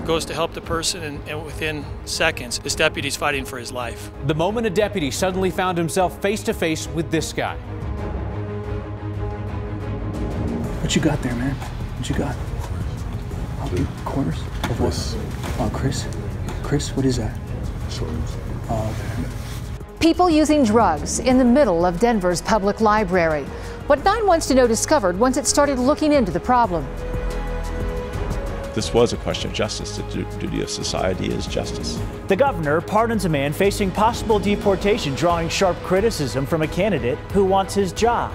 goes to help the person, and within seconds, this deputy's fighting for his life. The moment a deputy suddenly found himself face to face with this guy. What you got there, man? What you got? Quarters? Of what? Chris? Chris, what is that? Oh, okay. People using drugs in the middle of Denver's public library. What 9 Wants to Know discovered once it started looking into the problem. This was a question of justice. The duty of society is justice. The governor pardons a man facing possible deportation, drawing sharp criticism from a candidate who wants his job.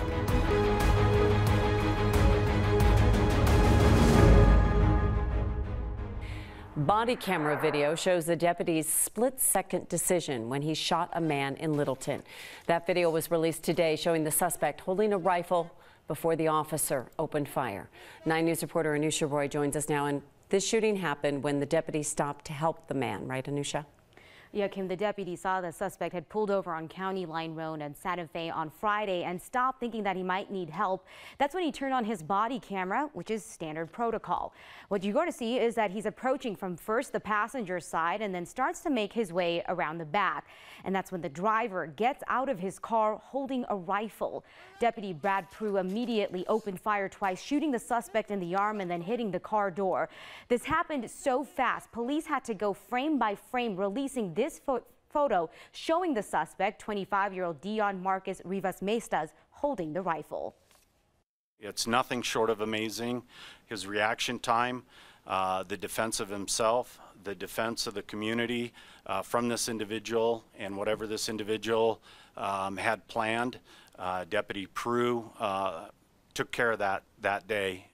Body camera video shows the deputy's split-second decision when he shot a man in Littleton. That video was released today, showing the suspect holding a rifle before the officer opened fire. 9 News reporter Anusha Roy joins us now, and this shooting happened when the deputy stopped to help the man, right, Anusha? Yeah, Kim, the deputy saw the suspect had pulled over on County Line Road in Santa Fe on Friday and stopped thinking that he might need help. That's when he turned on his body camera, which is standard protocol. What you're going to see is that he's approaching from first the passenger side and then starts to make his way around the back. And that's when the driver gets out of his car holding a rifle. Deputy Brad Prue immediately opened fire twice, shooting the suspect in the arm and then hitting the car door. This happened so fast, police had to go frame by frame, releasing this photo showing the suspect, 25-year-old Dion Marcus Rivas Mestas, holding the rifle. It's nothing short of amazing. His reaction time, the defense of himself, the defense of the community from this individual, and whatever this individual had planned. Deputy Prue took care of that day.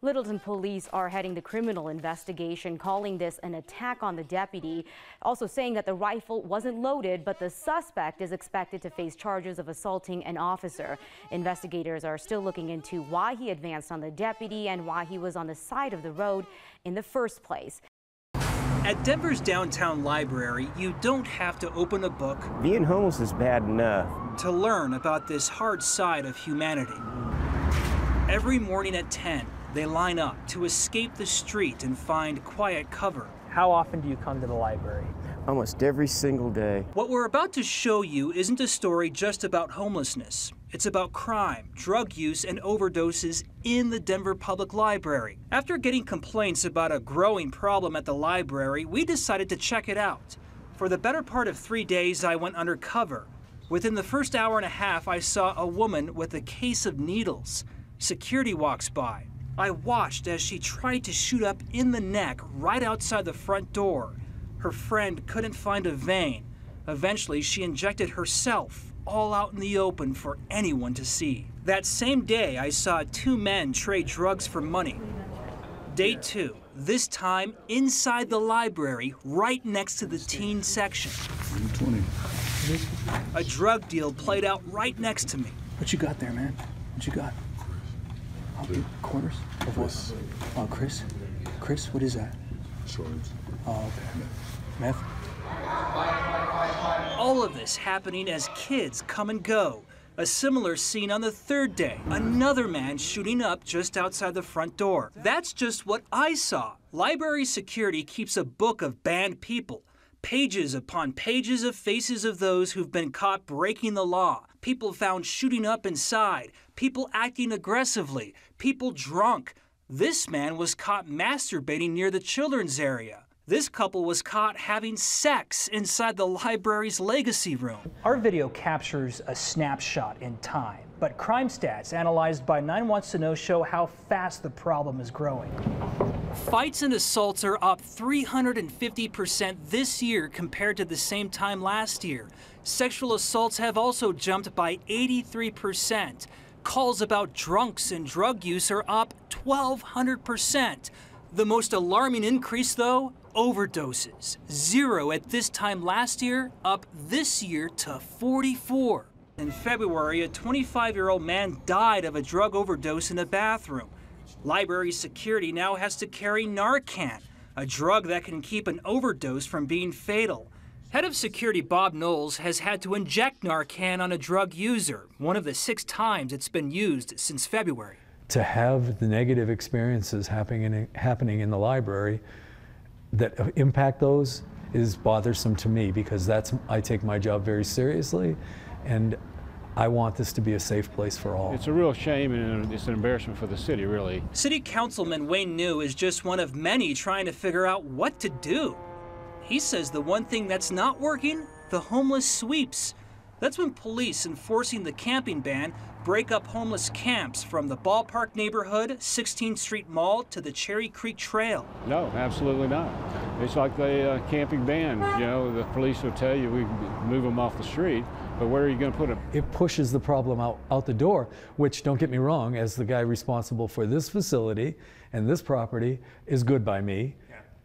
Littleton police are heading the criminal investigation, calling this an attack on the deputy, also saying that the rifle wasn't loaded, but the suspect is expected to face charges of assaulting an officer. Investigators are still looking into why he advanced on the deputy and why he was on the side of the road in the first place. At Denver's downtown library, you don't have to open a book. Being homeless is bad enough. To learn about this hard side of humanity. Every morning at 10, they line up to escape the street and find quiet cover. How often do you come to the library? Almost every single day. What we're about to show you isn't a story just about homelessness. It's about crime, drug use, and overdoses in the Denver Public Library. After getting complaints about a growing problem at the library, we decided to check it out. For the better part of 3 days, I went undercover. Within the first hour and a half, I saw a woman with a case of needles. Security walks by. I watched as she tried to shoot up in the neck right outside the front door. Her friend couldn't find a vein. Eventually, she injected herself, all out in the open for anyone to see. That same day, I saw 2 men trade drugs for money. Day 2, this time inside the library, right next to the teen section. 20. A drug deal played out right next to me. What you got there, man? What you got? Quarters? Of what? Chris? Chris, what is that? Oh, okay. Meth? All of this happening as kids come and go. A similar scene on the 3rd day. Another man shooting up just outside the front door. That's just what I saw. Library security keeps a book of banned people. Pages upon pages of faces of those who've been caught breaking the law. People found shooting up inside. People acting aggressively. People drunk. This man was caught masturbating near the children's area. This couple was caught having sex inside the library's legacy room. Our video captures a snapshot in time, but crime stats analyzed by 9 Wants to Know show how fast the problem is growing. Fights and assaults are up 350% this year compared to the same time last year. Sexual assaults have also jumped by 83%. Calls about drunks and drug use are up 1,200%. The most alarming increase, though, overdoses. 0 at this time last year, up this year to 44. In February, a 25-year-old man died of a drug overdose in a bathroom. Library security now has to carry Narcan, a drug that can keep an overdose from being fatal. Head of security Bob Knowles has had to inject Narcan on a drug user, one of the 6 times it's been used since February. To have the negative experiences happening in the library that impact those is bothersome to me, because I take my job very seriously, and I want this to be a safe place for all. It's a real shame, and it's an embarrassment for the city, really. City Councilman Wayne New is just one of many trying to figure out what to do. He says the one thing that's not working, the homeless sweeps. That's when police enforcing the camping ban break up homeless camps from the Ballpark neighborhood, 16th Street Mall, to the Cherry Creek Trail. No, absolutely not. It's like the camping ban. You know, the police will tell you we move them off the street, but where are you going to put them? It pushes the problem out the door, which, don't get me wrong, as the guy responsible for this facility and this property, is good by me.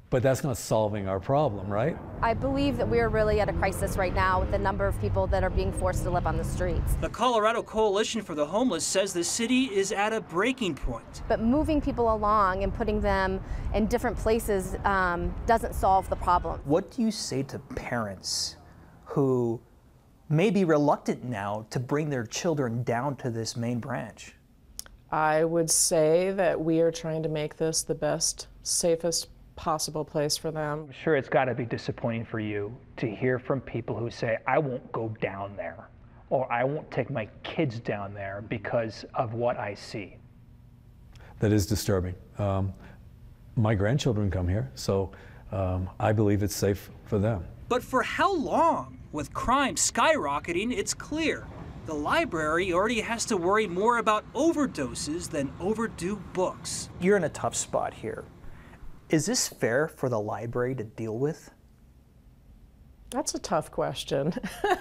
But that's not solving our problem, right? I believe that we're really at a crisis right now with the number of people that are being forced to live on the streets. The Colorado Coalition for the Homeless says the city is at a breaking point. But moving people along and putting them in different places doesn't solve the problem. What do you say to parents who may be reluctant now to bring their children down to this main branch? I would say that we are trying to make this the best, safest possible place for them. I'm sure it's got to be disappointing for you to hear from people who say, I won't go down there, or I won't take my kids down there because of what I see. That is disturbing. My grandchildren come here, so I believe it's safe for them. But for how long? With crime skyrocketing, it's clear the library already has to worry more about overdoses than overdue books. You're in a tough spot here. Is this fair for the library to deal with? That's a tough question.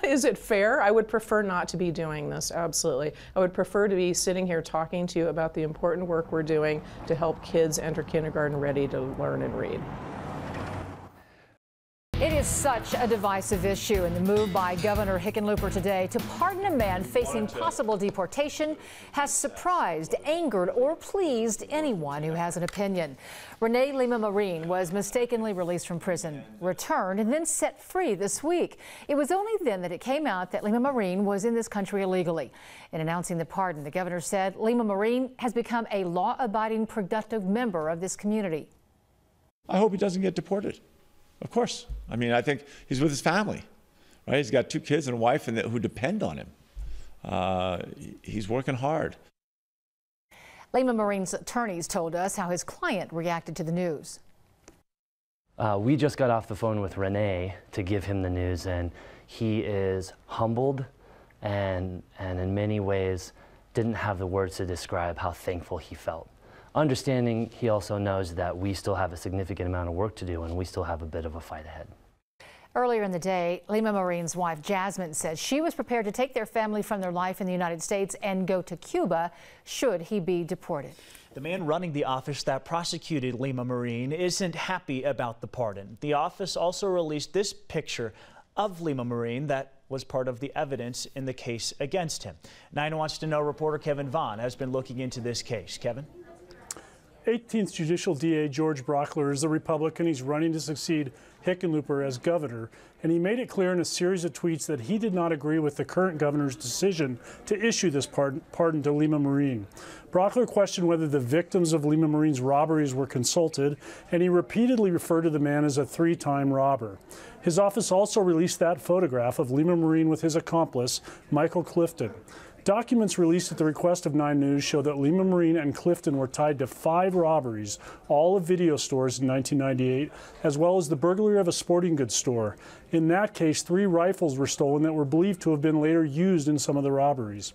Is it fair? I would prefer not to be doing this, absolutely. I would prefer to be sitting here talking to you about the important work we're doing to help kids enter kindergarten ready to learn and read. It is such a divisive issue, and the move by Governor Hickenlooper today to pardon a man facing possible deportation has surprised, angered, or pleased anyone who has an opinion. Rene Lima-Marin was mistakenly released from prison, returned, and then set free this week. It was only then that it came out that Lima-Marin was in this country illegally. In announcing the pardon, the governor said Lima-Marin has become a law-abiding, productive member of this community. I hope he doesn't get deported. Of course. I mean, I think he's with his family, right? He's got 2 kids and a wife who depend on him. He's working hard. Lima-Marin's attorneys told us how his client reacted to the news. We just got off the phone with Rene to give him the news, and he is humbled and in many ways didn't have the words to describe how thankful he felt. Understanding he also knows that we still have a significant amount of work to do and we still have a bit of a fight ahead. Earlier in the day, Lima-Marin's wife Jasmine said she was prepared to take their family from their life in the United States and go to Cuba should he be deported. The man running the office that prosecuted Lima-Marin isn't happy about the pardon. The office also released this picture of Lima-Marin that was part of the evidence in the case against him. 9 Wants to Know reporter Kevin Vaughn has been looking into this case. Kevin? 18th Judicial DA George Brockler is the Republican. He's running to succeed Hickenlooper as governor, and he made it clear in a series of tweets that he did not agree with the current governor's decision to issue this pardon to Lima-Marin. Brockler questioned whether the victims of Lima-Marin's robberies were consulted, and he repeatedly referred to the man as a 3-time robber. His office also released that photograph of Lima-Marin with his accomplice, Michael Clifton. Documents released at the request of 9 News show that Lima-Marin and Clifton were tied to 5 robberies, all of video stores in 1998, as well as the burglary of a sporting goods store. In that case, 3 rifles were stolen that were believed to have been later used in some of the robberies.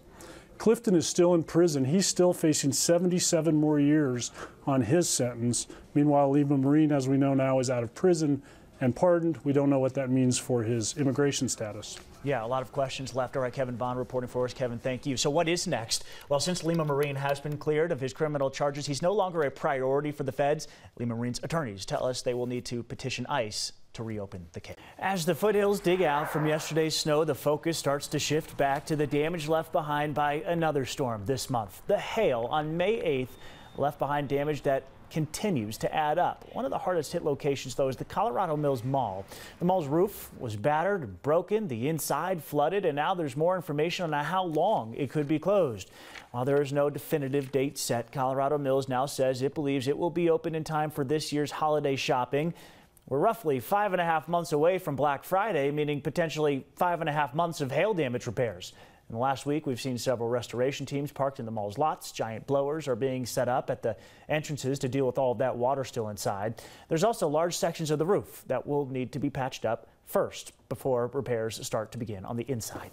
Clifton is still in prison. He's still facing 77 more years on his sentence. Meanwhile, Lima-Marin, as we know now, is out of prison and pardoned. We don't know what that means for his immigration status. Yeah, a lot of questions left. All right, Kevin Vaughn reporting for us. Kevin, thank you. So what is next? Well, since Lima-Marin has been cleared of his criminal charges, he's no longer a priority for the feds. Lima-Marin's attorneys tell us they will need to petition ICE to reopen the case. As the foothills dig out from yesterday's snow, the focus starts to shift back to the damage left behind by another storm this month. The hail on May 8th left behind damage that continues to add up. One of the hardest hit locations, though, is the Colorado Mills Mall. The mall's roof was battered, broken, the inside flooded, and now there's more information on how long it could be closed. While there is no definitive date set, Colorado Mills now says it believes it will be open in time for this year's holiday shopping. We're roughly 5.5 months away from Black Friday, meaning potentially 5.5 months of hail damage repairs. In the last week, we've seen several restoration teams parked in the mall's lots. Giant blowers are being set up at the entrances to deal with all of that water still inside. There's also large sections of the roof that will need to be patched up first before repairs start to begin on the inside.